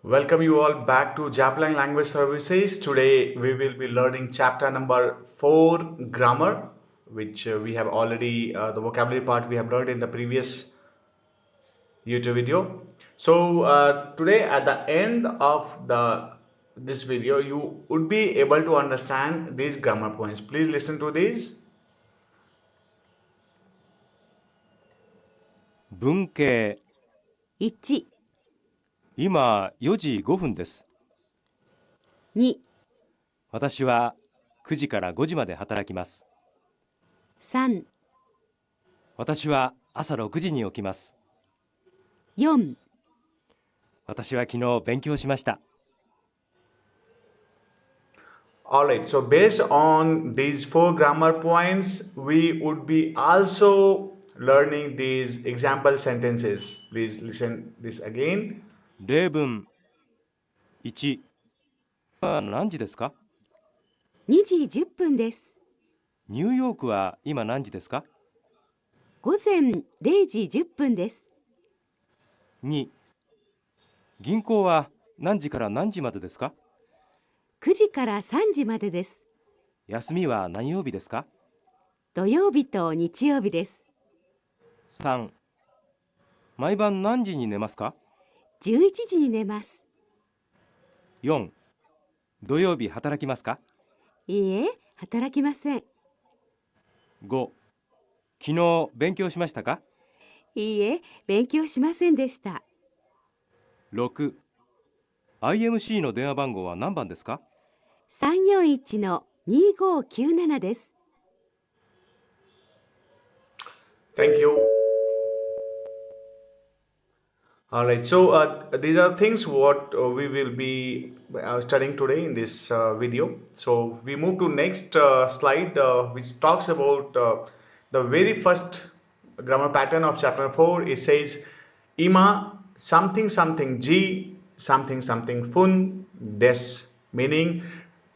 Welcome you all back to Japlang Language Services. Today we will be learning chapter number 4 grammar, which we have already the vocabulary part we have learned in the previous YouTube video. So today at the end of the this video you would be able to understand these grammar points. Please listen to these. 文系、1、今4時5分です。2、私は9時から5時まで働きます。3、私は朝6時に起きます。4、私は昨日勉強しました。Alright, so based on these 4 grammar points, we would be also learning these example sentences. Please listen this again. 例文1、今何時ですか？2時10分です。ニューヨークは今何時ですか？午前0時10分です。2、銀行は何時から何時までですか？9時から3時までです。休みは何曜日ですか？土曜日と日曜日です。3、毎晩何時に寝ますか11時に寝ます。？4、土曜日働きますか？いいえ、働きません。5、昨日勉強しましたか？いいえ、勉強しませんでした。6、IMC の電話番号は何番ですか？341-2597です。Thank you. Alright, so these are things what we will be studying today in this video. So we move to next slide which talks about the very first grammar pattern of chapter 4. It says Ima something something G something something fun des, meaning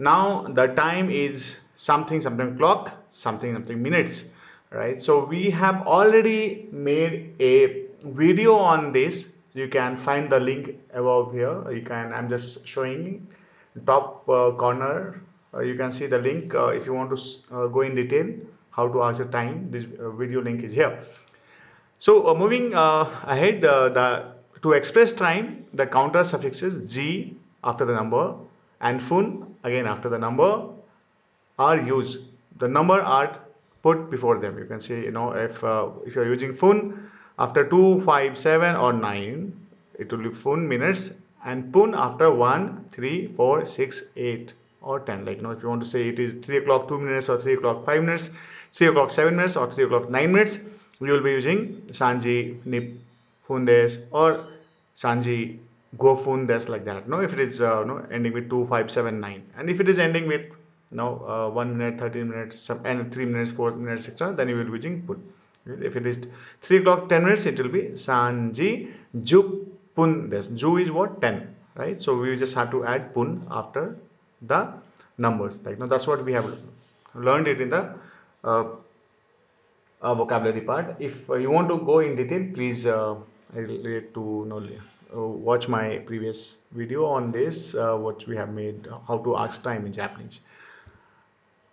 now the time is something something clock something something minutes, right? So we have already made a video on this. You can find the link above here. I'm just showing top corner. You can see the link if you want to go in detail how to ask the time. This video link is here. So moving ahead, to express time, the counter suffixes g after the number and fun again after the number are used. The number are put before them. You can say, if you're using fun after 2, 5, 7 or 9, it will be fun minutes, and pun after 1, 3, 4, 6, 8 or 10. Like, if you want to say it is 3 o'clock 2 minutes or 3 o'clock 5 minutes, 3 o'clock 7 minutes or 3 o'clock 9 minutes, we will be using sanji nip fundes or sanji go fundes, like that. No, if it is ending with 2, 5, 7, 9, and if it is ending with 1 minute 13 minutes and 3 minutes 4 minutes etc., then you will be using pun. If it is 3 o'clock 10 minutes, it will be sanji juk pun des. Ju is what? 10, right? So we just have to add pun after the numbers. Like, that's what we have learned it in the vocabulary part. If you want to go in detail, please relate to watch my previous video on this, what we have made, how to ask time in Japanese.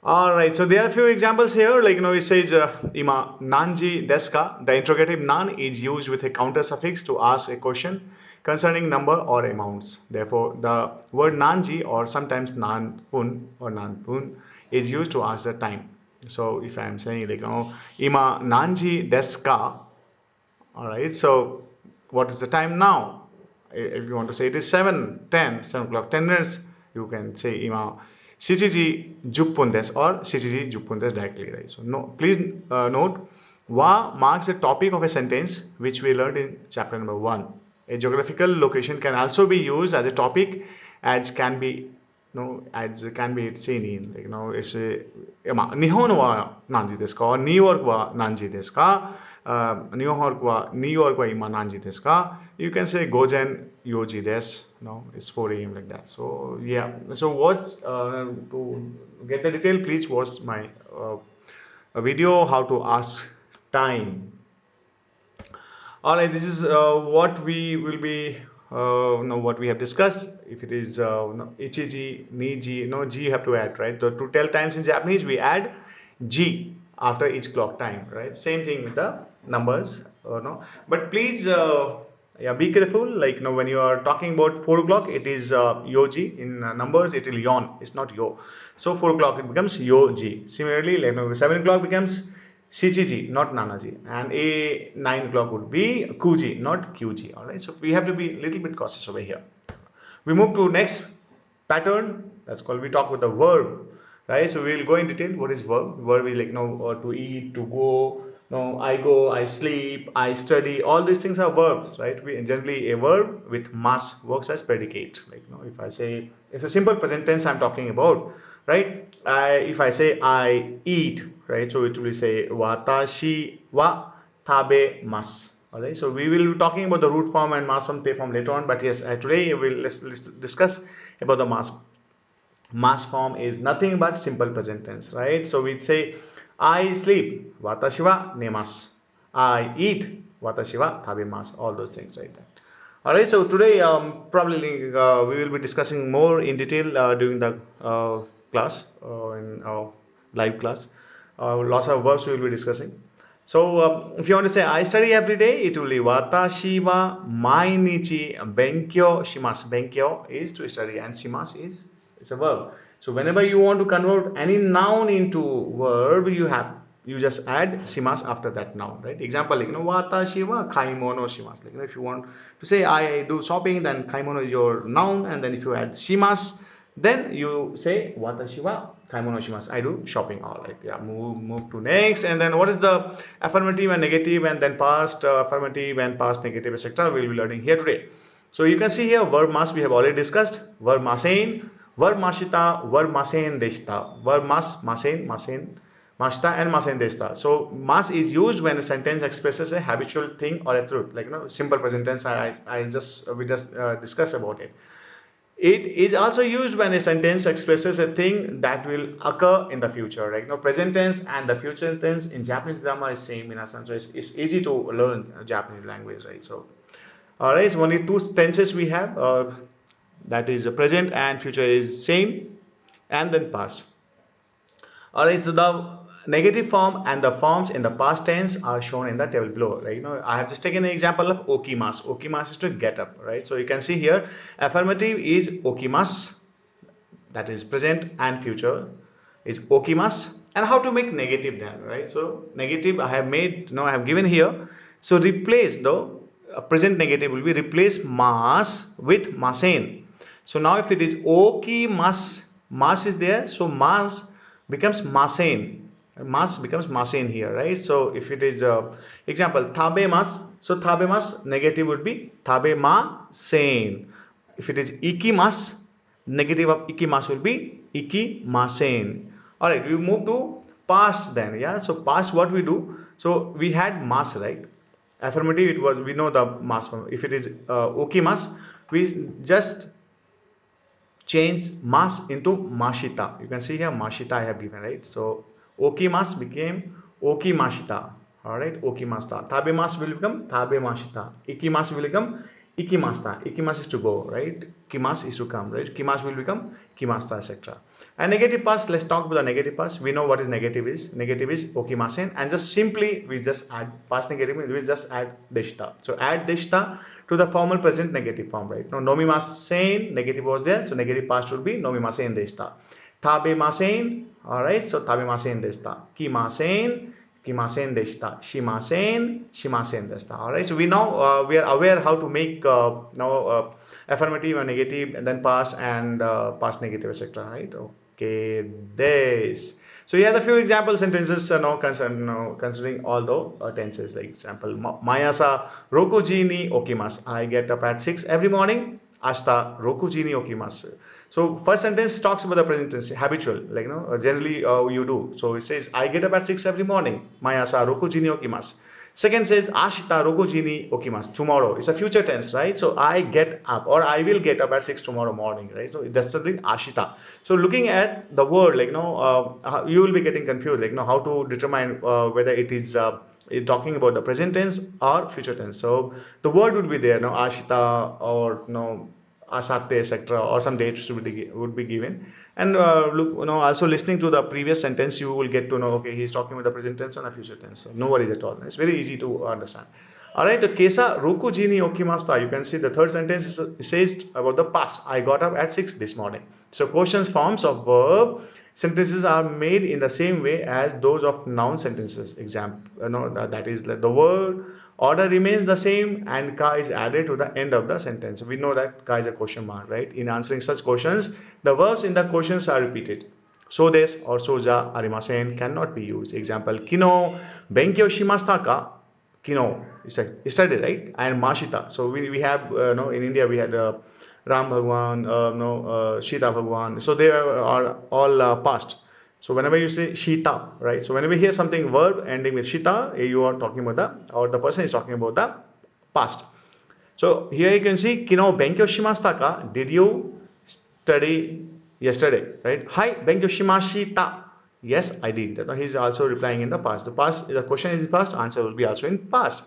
All right, so there are a few examples here. Like, it says ima nanji desu ka. The interrogative nan is used with a counter suffix to ask a question concerning number or amounts. Therefore, the word nanji or sometimes nan pun or nan pun is used to ask the time. So if I am saying like, ima nanji desu ka, all right, so what is the time now? If you want to say it is 7 o'clock 10 minutes, you can say ima shichiji 10分 des or shichiji 10分 des directly, right? So no, please note wa marks the topic of a sentence which we learned in chapter number 1. A geographical location can also be used as a topic, as can be seen in, like, it's Nihon wa nanji desu ka or New York wa nanji desu ka, New York wa ima nanji desu ka. You can say gojen yoji desu, it's 4 a.m. like that. So yeah, so watch to get the detail, please watch my a video how to ask time. All right, this is what we will be no, what we have discussed. If it is no, ichiji, niji, no G you have to add, right? So to tell times in Japanese, we add G after each clock time, right? Same thing with the numbers, no. But please, yeah, be careful. Like, when you are talking about 4 o'clock, it is yoji. In numbers, it will yon. It's not yo. So 4 o'clock it becomes yoji. Similarly, like, 7 o'clock becomes Shichiji, not Nanaji, and a 9 o'clock would be Kuji, not QG. All right, so we have to be a little bit cautious over here. We move to next pattern. That's called, we talk about the verb, right? So we'll go in detail. What is verb? Verb is like, to eat, to go. No, I go, I sleep, I study. All these things are verbs, right? We generally, a verb with mas works as predicate. Like, if I say, it's a simple present tense I'm talking about, right? If I say I eat, right? So it will say watashi wa tabe mas. All right. So we will be talking about the root form and mass form, te form later on. But yes, today let's discuss about the mass. Mass form is nothing but simple present tense, right? So we say I sleep, watashi wa nemasu. I eat, watashi wa tabemasu. All those things, right? All right. So today, probably we will be discussing more in detail during the class, in live class. Lots of verbs we will be discussing. So if you want to say I study every day, it will be watashi wa mainichi benkyou shimasu. Benkyou is to study, and shimasu is it's a verb. So whenever you want to convert any noun into verb, you just add shimasu after that noun, right? Example, like, watashi wa kaimono shimasu. Like, if you want to say I do shopping, then kaimono is your noun, and then if you add shimasu, then you say watashi wa kaimono shimasu. I do shopping. All right. Yeah. Move to next. And then what is the affirmative and negative, and then past affirmative and past negative, etc. We'll be learning here today. So you can see here verb mas we have already discussed. Verb masen, verb mashita, verb masen deshita. Verb masen, mashita, and masen deshita. So mas is used when a sentence expresses a habitual thing or a truth. Like, simple present tense. We just discussed about it. It is also used when a sentence expresses a thing that will occur in the future, right? Present tense and the future tense in Japanese grammar is same in a sense. So it's easy to learn Japanese language, right? So, all right, so only two tenses we have. That is present and future is same, and then past. All right, so the negative form and the forms in the past tense are shown in the table below. Right? I have just taken an example of okimasu. Okimasu is to get up, right? So you can see here, affirmative is okimasu, that is present, and future is okimasu. And how to make negative then, right? So negative I have made, I have given here. So replace the present negative will be replace mas with masen. So now if it is okimasu, mas is there, so mas becomes masen. Mas becomes masen here, right? So if it is example tabemas, so tabemas negative would be tabemasen. If it is ikimas, negative of ikimas will be ikimasen. All right, we move to past then. Yeah, so past, what we do, so we had mas, right? Affirmative, it was, we know the mas form. If it is okimas, we just change mas into mashita. You can see here mashita I have given, right? So okimas became okimashita. All right, okimasta. Tabemas will become tabemashita. Ikimas will become ikimasta. Ikimas is to go, right? Kimas is to come, right? Kimas will become kimasta, etc. And negative past, let's talk about the negative past. We know what is negative is. Negative is okimasen, and just simply we just add past negative, we just add deshita. So add deshita to the formal present negative form, right? Now nomimasen, negative was there, so negative past should be nomimasen deshita. Tabemasen, all right, so tabemasen deshita. Kimasen, kimasen deshita. Shimasen deshita. All right, so we now we are aware how to make now affirmative and negative, and then past and past negative, etc. Right? Okay, this. So here are the few example sentences now considering all the tenses. Like example, Mayasa rokuji ni okimasu. I get up at 6 every morning. Ashita rokuji ni okimasu. So first sentence talks about the present tense, habitual, like generally you do. So it says I get up at 6 every morning. Mayasa rokuji ni okimasu. Second says ashita rokuji ni okimasu. Tomorrow. It's a future tense, right? So I get up, or I will get up at 6 tomorrow morning, right? So that's the thing, ashita. So looking at the word, like you will be getting confused, like how to determine whether it is talking about the present tense or future tense. So the word would be there, no, ashita or no asate, etc., or some dates would be given. And look, also listening to the previous sentence, you will get to know, okay, he's talking about the present tense and the future tense. So no worries at all. It's very easy to understand. All right, Kesa roku ji ni okimasta. You can see the third sentence says about the past. I got up at 6 this morning. So questions forms of verb sentences are made in the same way as those of noun sentences. Example, that is the word order remains the same and ka is added to the end of the sentence. We know that ka is a question mark, right? In answering such questions, the verbs in the questions are repeated. So des or soja arimasen cannot be used. Example, kino benkyou shimashita ka? Kino is yesterday, right? And Mashita. So we have no, in India we had Ram Bhagwan, Shita Bhagwan. So they are all past. So whenever you say Shita, right? So whenever you hear something verb ending with Shita, you are talking about the person is talking about the past. So here you can see, kino benkyou shimashita ka? Did you study yesterday, right? Hi, benkyou shimashita. Yes, I did. He's also replying in the past. The question is in past, answer will be also in past.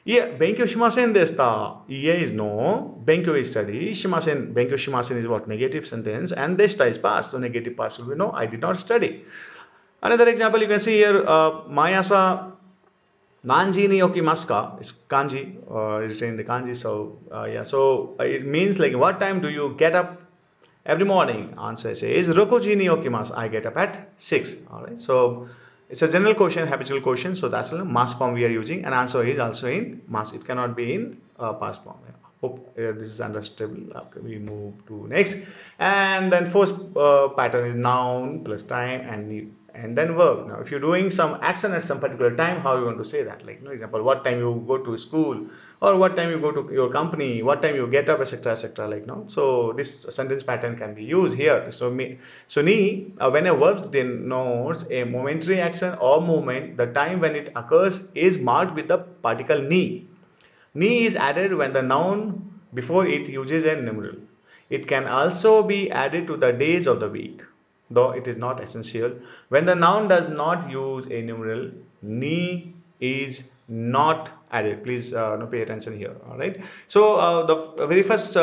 Yeah, benkyou shimasen desta. Yeah is no. Benkyou is study. Shimasen, benkyou shimasen is what? Negative sentence. And desta is past. So negative past will be no, I did not study. Another example you can see here, mayasa nanji ni okimasu is kanji, written in the kanji. So yeah, so it means like what time do you get up every morning? Answer says rokoji ni okimasu. I get up at 6. All right. So it's a general question, habitual question. So that's the mass form we are using, and answer is also in mass. It cannot be in past form. Yeah. Hope this is understandable. Okay, we move to next, and then first pattern is noun plus time and then verb. Now, if you're doing some action at some particular time, how you want to say that? Like, example, what time you go to school, or what time you go to your company, what time you get up, etc., etc. Like, no. So this sentence pattern can be used here. So ni when a verb denotes a momentary action or movement, the time when it occurs is marked with the particle ni. Ni is added when the noun before it uses a numeral. It can also be added to the days of the week, though it is not essential. When the noun does not use a numeral, ni is not added. Please pay attention here. All right. So the very first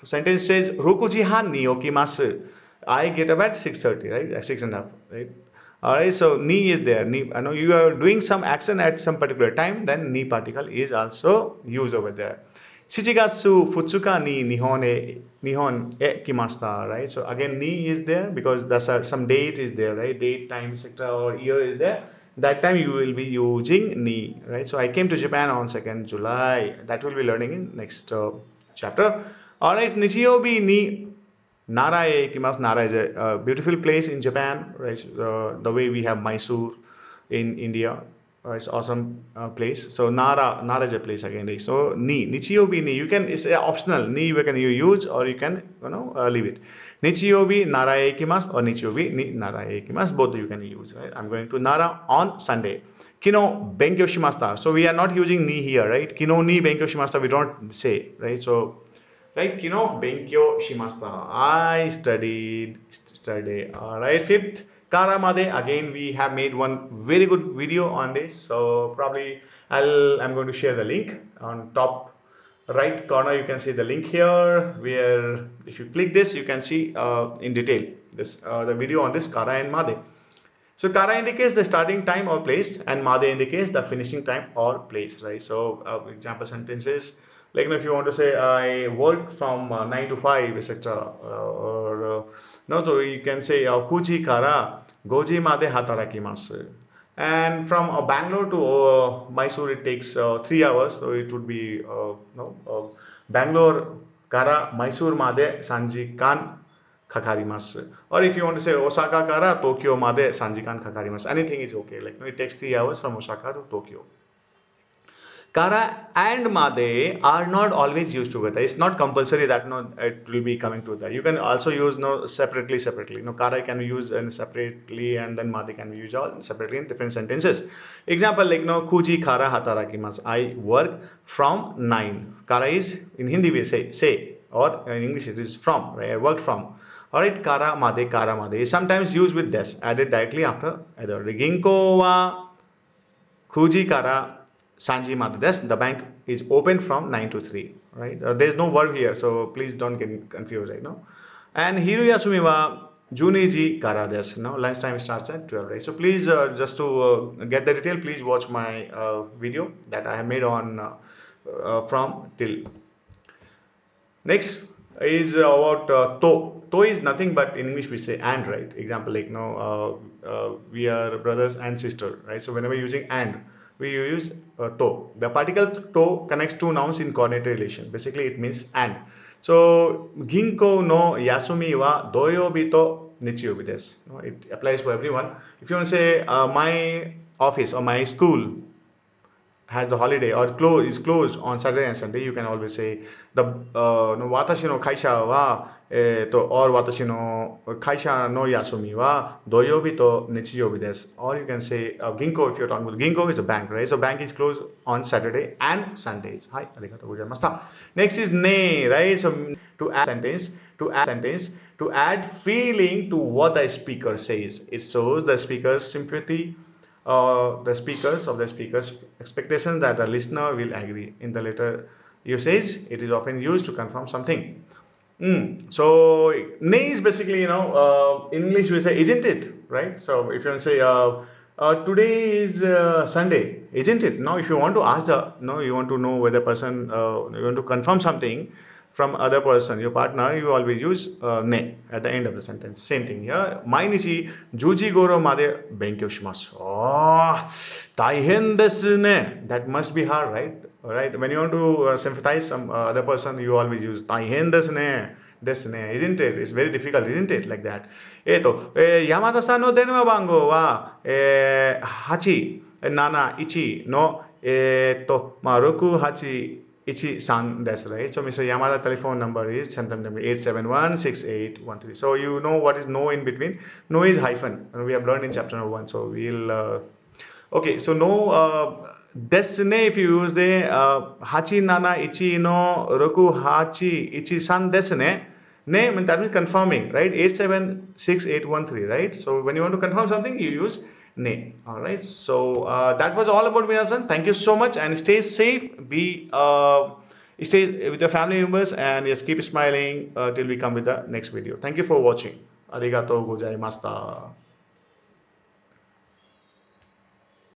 sentence says Rokuji han ni okimasu. I get up at 6:30, right? At 6:30, right? All right. So ni is there. Ni, I know you are doing some action at some particular time. Then ni particle is also used over there. Shichigatsu futsuka ni nihon e kimashita, right? So again, ni is there because that's some date is there, right? Date, time, etc., or year is there. That time you will be using ni, right? So I came to Japan on 2nd July. That will be learning in next chapter. All right, Nichiyobi ni Nara e ikimasu. Nara is a beautiful place in Japan, right? The way we have Mysore in India. It's awesome place. So Nara is a place again. Right? So Nichiyobi ni. You can, it's optional. Ni you can use or you can leave it. Nichiyobi Nara e ikimasu or Nichiyobi ni Nara e ikimasu. Both you can use. Right? I'm going to Nara on Sunday. Kino benkyou shimashita. So we are not using ni here, right? Kino ni benkyou shimashita. We don't say, right? So right, kino benkyou shimashita. I studied. All right. Fifth, Karamade. Again, we have made one very good video on this. So probably I'm going to share the link on top right corner. You can see the link here, where if you click this, you can see in detail this the video on this Kara and Made. So Kara indicates the starting time or place, and Made indicates the finishing time or place, right? So example sentences, like if you want to say I work from 9 to 5, etc., or no, so you can say Kuji kara goji made hatarakimasu. And from Bangalore to Mysore it takes 3 hours, so it would be Bangalore kara Mysore made sanji kan kakarimasu. Or if you want to say Osaka kara Tokyo made sanji kan kakarimasu, anything is okay. Like it takes 3 hours from Osaka to Tokyo. Kara and Made are not always used together. It's not compulsory that it will be coming together. You can also use separately. Kara can be used separately, and then Made can be used all separately in different sentences. Example like Kuji kara hatarakimasu. I work from 9. Kara is in Hindi we say, or in English it is from, right? I work from. Alright, kara made is sometimes used with des, added directly after either. Ginko wa 9 kara sanji made desu. The bank is open from 9 to 3, right? There's no verb here, so please don't get confused, right? No. And hiru yasumi wa 12時 kara desu. No, lunchtime starts at 12, right? So please, just to get the detail, please watch my video that I have made on from till. Next is about to. To is nothing but in English we say and, right? Example like we are brothers and sister, right? So whenever using and, we use to. The particle to connects two nouns in coordinate relation. Basically, it means and. So ginko no yasumi wa doyobi to nichiyobi desu. No, it applies for everyone. If you want to say my office or my school has a holiday or is closed on Saturday and Sunday, you can always say the no watashi no kaisha wa or watashi no kaisha no yasumi wa doyobi to nichiyobi desu. Or you can say ginko, if you're talking about ginko is a bank, right? So bank is closed on Saturday and Sundays. Hi, arigatou gozaimashita. Next is ne, right? So to add sentence, to add feeling to what the speaker says. It shows the speaker's sympathy, the speaker's expectation that the listener will agree. In the later usage, it is often used to confirm something. So nay is basically, in English we say isn't it, right? So if you want to say today is Sunday, isn't it? Now if you want to ask you want to know whether person, you want to confirm something from other person, your partner, you always use ne at the end of the sentence. Same thing. Yeah. Mainichi juji goro made benkyou shimasu. Oh, taihen desu ne. That must be hard, right? All right. When you want to sympathize some other person, you always use taihen desu ne. Desu ne. Isn't it? It's very difficult, isn't it? Like that. Yamada-san no denwa bango wa 871の681です, right? So Mr. Yamada telephone number is 871-6813. So you know what is no in between. No is hyphen. And we have learned in chapter number 1. So we'll okay. So no desu ne, if you use the 871の681ですね. Ne, that means confirming, right? 876-813, right? So when you want to confirm something, you use ne. All right. So that was all about Minasan. Thank you so much and stay safe. Stay with your family members and just keep smiling till we come with the next video. Thank you for watching. Arigatou gozaimashita.